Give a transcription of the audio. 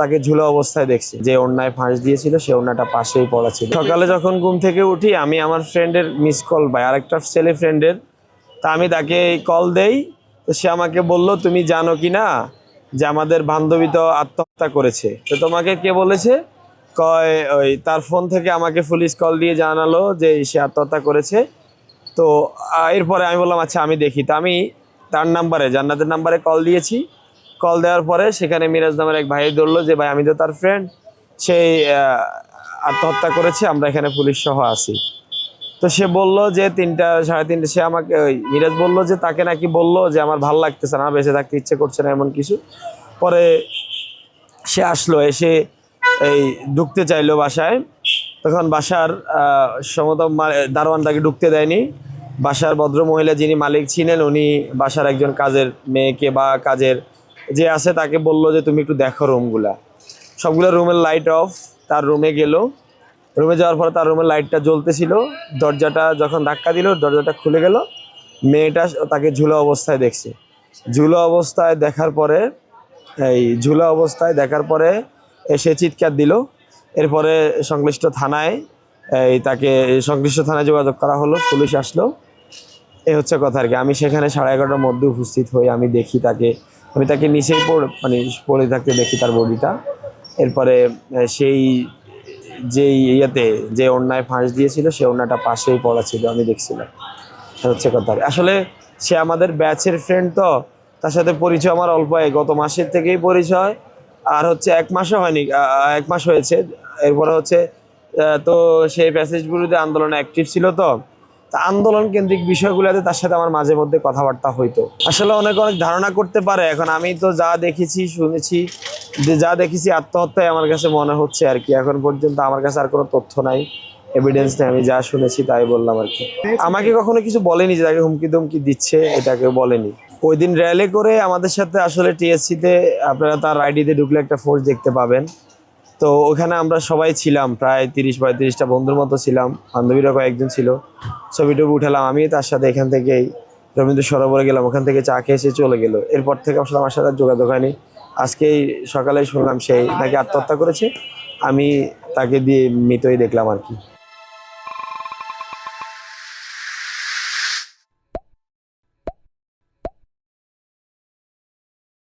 তাকে ঝুলা অবস্থায় দেখছি, যে ওড়নায় ফাঁস দিয়েছিল সে ওড়নাটা পাশেই পড়া ছিল। সকালে যখন ঘুম থেকে উঠি আমি আমার ফ্রেন্ডের মিস কল পাই, আরেকটা ছেলে ফ্রেন্ডের। তা আমি তাকে কল দেই, তো সে আমাকে বলল তুমি জানো কি না যে আমাদের বান্ধবী তো আত্মহত্যা করেছে। তো তোমাকে কে বলেছে? কয় ওই তার ফোন থেকে আমাকে পুলিশ কল দিয়ে জানালো যে সে আত্মহত্যা করেছে। তো এরপরে আমি বললাম আচ্ছা আমি দেখি। তা আমি তার নাম্বারে, জান্নাতের নাম্বারে কল দিয়েছি। কল দেওয়ার পরে সেখানে মিরাজ নামের এক ভাই ধরলো যে ভাই আমি তো তার ফ্রেন্ড, সেই আত্মহত্যা করেছে, আমরা এখানে পুলিশ সহ আছি। তো সে বলল যে 3টা সাড়ে 3টে, সে আমাকে ওই মিরাজ বলল যে তাকে নাকি বললো যে আমার ভালো লাগতেছে না, বেঁচে থাকতে ইচ্ছে করছে না, এমন কিছু। পরে সে আসলো, এসে এই ঢুকতে চাইলো বাসায়। তখন বাসার সম্ভবত দারোয়ান তাকে ঢুকতে দেয়নি। বাসার ভদ্র মহিলা যিনি মালিক ছিলেন উনি বাসার একজন কাজের মেয়েকে বা কাজের যে আছে তাকে বলল যে তুমি একটু দেখো রুমগুলা। সবগুলো রুমের লাইট অফ। তার রুমে গেল, রুমে যাওয়ার পরে তার রুমের লাইটটা জ্বলতেছিল। দরজাটা যখন ধাক্কা দিল দরজাটা খুলে গেল। মেয়েটা তাকে ঝুলা অবস্থায় দেখছে। ঝুলা অবস্থায় দেখার পরে এসে চিৎকার দিল। এরপরে সংশ্লিষ্ট থানায় যোগাযোগ করা হলো, পুলিশ আসলো। এই হচ্ছে কথা আর কি। আমি সেখানে 11:30টার মধ্যে উপস্থিত হই। আমি দেখি আমি তাকে নিচেই পড়ে থাকতে দেখি তার বডিটা। এরপরে সেই যে ওড়নায় ফাঁস দিয়েছিল সে ওড়নাটা পাশেই পড়া ছিল, আমি দেখছিলাম। হচ্ছে কথা। আসলে সে আমাদের ব্যাচের ফ্রেন্ড, তো তার সাথে পরিচয় আমার অল্প, গত মাসের থেকেই পরিচয়। আর হচ্ছে 1 মাসও হয়নি, 1 মাস হয়েছে। এরপরে হচ্ছে তো সেই প্যাসেজ বিরোধী আন্দোলনে অ্যাক্টিভ ছিল। তো আন্দোলন কেন্দ্রিক বিষয়গুলোতে তার সাথে আমার মাঝে মধ্যে কথাবার্তা হইতো। আসলে অনেক ধারণা করতে পারে। এখন আমি তো যা দেখেছি শুনেছি, যা দেখেছি আত্মহত্যায় আমার কাছে মনে হচ্ছে আর কি। এখন পর্যন্ত আমার কাছে আর কোনো তথ্য নাই, এভিডেন্স নেই। আমি যা শুনেছি তাই বললাম আর কি। আমাকে কখনো কিছু বলেনি যে তাকে হুমকি দিচ্ছে, এটাকে বলেনি। ওই দিন র্যালি করে আমাদের সাথে আসলে টিএসসিতে আপনারা তার আইডিতে ঢুকলে একটা ফোর্স দেখতে পাবেন। তো ওখানে আমরা সবাই ছিলাম, প্রায় 30-35টা বন্ধুর মতো ছিলাম, বান্ধবীরা কয়েকজন ছিল। ছবিটুকু উঠালাম। আমি তার সাথে এখান থেকেই রবীন্দ্র সরোবরে গেলাম, ওখান থেকে চা খেয়ে এসে চলে গেল। এরপর থেকে আসলে আমার সাথে যোগাযোগ হয়নি। আজকেই সকালে শুনলাম সেই নাকি আত্মহত্যা করেছে। আমি তাকে দিয়ে মৃতই দেখলাম আর কি।